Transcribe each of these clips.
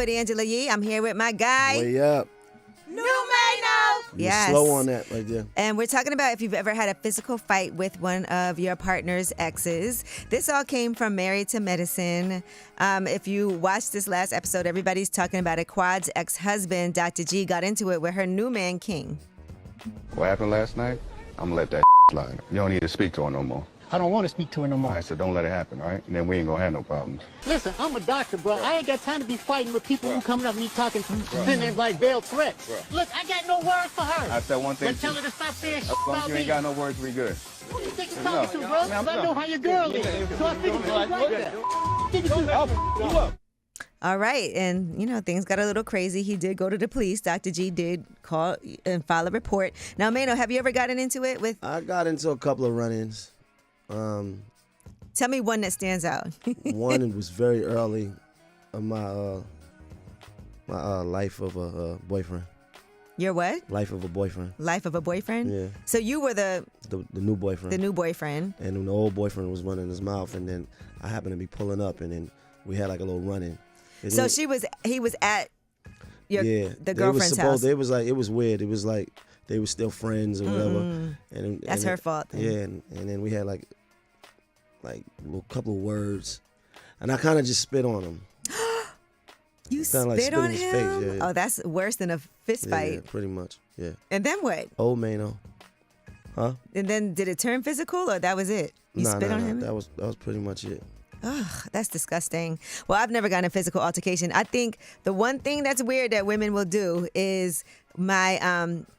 with Angela Yee. I'm here with my guy. Way up. New Mano. You're slow on that right there. And we're talking about if you've ever had a physical fight with one of your partner's exes. This all came from Married to Medicine. If you watched this last episode, everybody's talking about it. Quad's ex-husband, Dr. G, got into it with her new man, King. What happened last night? I'm gonna let that slide. You don't need to speak to her no more. I don't want to speak to her no more. All right, so don't let it happen, all right? And then we ain't gonna have no problems. Listen, I'm a doctor, bro. I ain't got time to be fighting with people who coming up and me talking, sitting there like veiled threats. Look, I got no words for her. I said one thing. But tell her to stop saying shit As long as about you me. ain't got no words, we good. Who do you think you're talking to, bro? I know how your girl is. So I figured you was like that. Figured you was All right. And, you know, things got a little crazy. He did go to the police. Dr. G did call and file a report. Now, Mano, have you ever gotten into it with... I got into a couple of run-ins. Tell me one that stands out. One was very early of my life of a boyfriend. Your what? Life of a boyfriend. Life of a boyfriend? Yeah. So you were the new boyfriend. The new boyfriend. And then the old boyfriend was running his mouth, and then I happened to be pulling up, and then we had like a little run-in. And So then, he was at the they was girlfriend's house. It was like, it was weird. It was like they were still friends or whatever. And That's her fault then. Yeah, and then we had like a little couple of words, and I kind of just spit on him. You Kinda like spit spit on in his him? face, yeah. Oh, that's worse than a fist fight. Yeah, pretty much. Yeah. And then what? Old Mano. Huh? And then did it turn physical or that was it? You spit on him? That was pretty much it. Ugh, that's disgusting. Well, I've never gotten a physical altercation. I think the one thing that's weird that women will do is my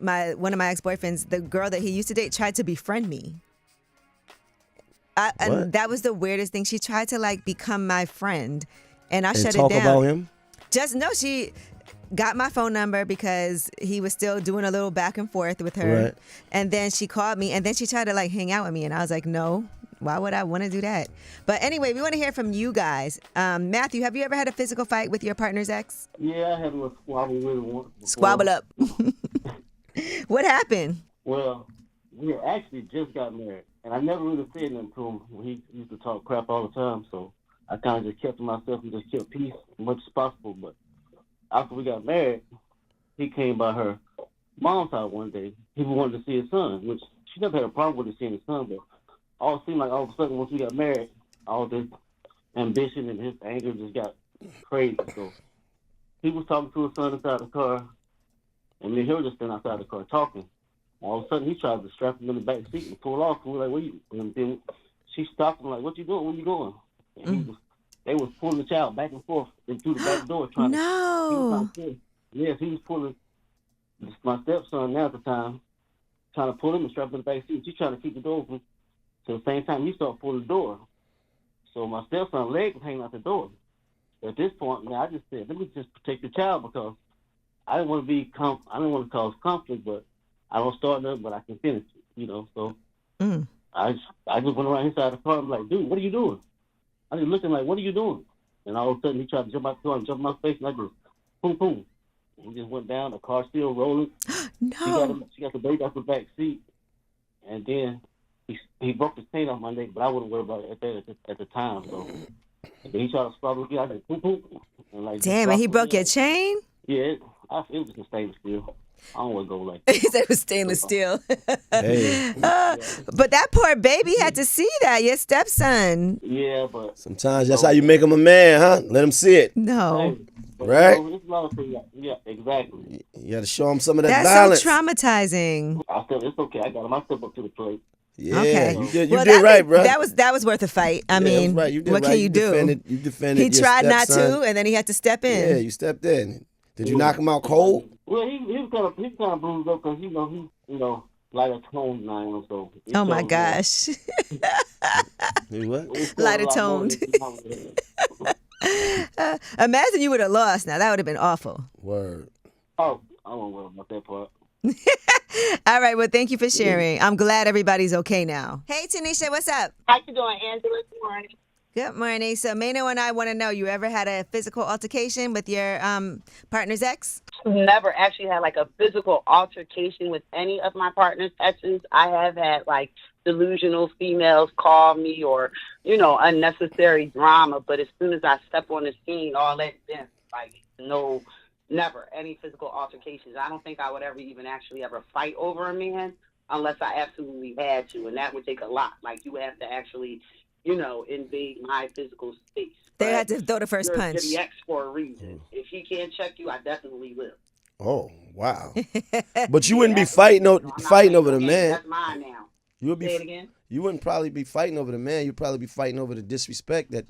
one of my ex-boyfriends, the girl that he used to date, tried to befriend me. And that was the weirdest thing. She tried to like become my friend, and I shut it down. Talk about him? She got my phone number because he was still doing a little back and forth with her. Right. And then she called me, and then she tried to like hang out with me, and I was like, no, why would I want to do that? But anyway, we want to hear from you guys. Matthew, have you ever had a physical fight with your partner's ex? Yeah, I had a little squabble with him once before. Squabble up. What happened? Well, we had actually just got married, and I never really said nothing to him. He used to talk crap all the time, so I kind of just kept to myself and just kept peace as much as possible. But after we got married, he came by her mom's house one day. He wanted to see his son, which she never had a problem with him seeing his son, but it seemed like all of a sudden once we got married, all this ambition and his anger just got crazy. So he was talking to his son inside the car, and me and him were just standing outside the car talking. All of a sudden, he tried to strap him in the back seat and pull off. And we're like, "What you?" And then she stopped him like, "What you doing? Where you going?" And they was pulling the child back and forth through the back door trying to. Yes, he was pulling my stepson now at the time, trying to pull him and strap him in the back seat. She's trying to keep the door open. So at the same time, he started pulling the door. So my stepson's leg was hanging out the door. At this point, I just said, "Let me just protect the child because I didn't want to I didn't want to cause conflict, but I don't start nothing, but I can finish it, you know." So I just went around inside the car and like, "Dude, what are you doing?" I just looking like, "What are you doing?" And all of a sudden, he tried to jump out the car and jump in my face, and I just, boom, boom. And he just went down. The car still rolling. No. She got the baby off the back seat, and then he broke the chain off my neck, but I wouldn't worry about it at the time. So and then he tried to swallow again. I just, boom, boom. And like, Damn, and he broke your chain? Yeah, it was a stainless steel. I don't want to go like that. He said it was stainless steel. Hey. But that poor baby had to see that, your stepson. Yeah, but Sometimes that's how you make him a man, huh? Let him see it. No. Right? It's a lot of things. Yeah, exactly. You got to show him some of that That's violence. so traumatizing. I said, it's okay. I got him. I step up to the plate. Yeah, Okay. you did That right, bro. That was worth a fight. I mean, right. You did what right. can you do? You defended He your tried not stepson. to, and then he had to step in. Yeah, you stepped in. Did you knock him out cold? Well, he was kind of bruised up because he lighter toned now, so. Oh my gosh. He what? Lighter toned. Imagine you would have lost. Now that would have been awful. Word. Oh, I don't worry about that part. All right. Well, thank you for sharing. I'm glad everybody's okay now. Hey, Tanisha, what's up? How you doing, Angela? Good morning. Good morning. So Mano and I want to know, you ever had a physical altercation with your partner's ex? never actually had like a physical altercation with any of my partner's exes. I have had like delusional females call me or, unnecessary drama. But as soon as I step on the scene, all that, then like no, never any physical altercations. I don't think I would ever fight over a man unless I absolutely had to. And that would take a lot. Like you have to actually, invade my physical space. They had to throw the first You're punch. the ex for a reason. If he can't check you, I definitely will. Oh, wow. But you wouldn't be fighting over the man. That's mine now. You would be. Say it again. You wouldn't probably be fighting over the man. You'd probably be fighting over the disrespect that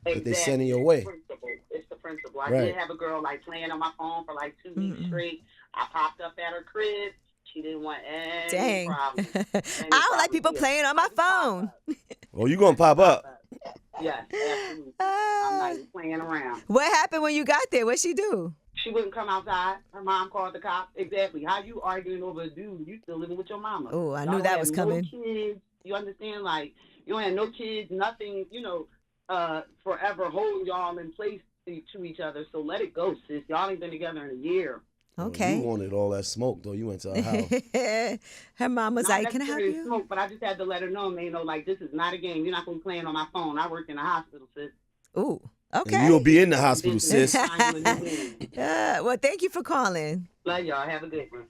they sending your way. It's the principle. I Right. did have a girl like playing on my phone for like 2 weeks straight. I popped up at her crib. She didn't want any Dang. problems. I don't like people playing on my phone. Oh, you gonna pop up? Yes, absolutely. I'm not even playing around. What happened when you got there? What'd she do? She wouldn't come outside. Her mom called the cops. Exactly. How you arguing over a dude? You still living with your mama. Oh, I Y'all knew don't that have was no coming. kids. You understand? Like, you don't have no kids, nothing, forever holding y'all in place to each other. So let it go, sis. Y'all ain't been together in a year. Okay. You wanted all that smoke, though. You went to her house. Her mom was Not like, "Can I help necessarily you?" smoke, but I just had to let her know, like, this is not a game. You're not going to be playing on my phone. I work in a hospital, sis. Ooh. And Okay. you'll be in the hospital, This is sis. time you a new man. Well, thank you for calling. Love y'all. Have a good one.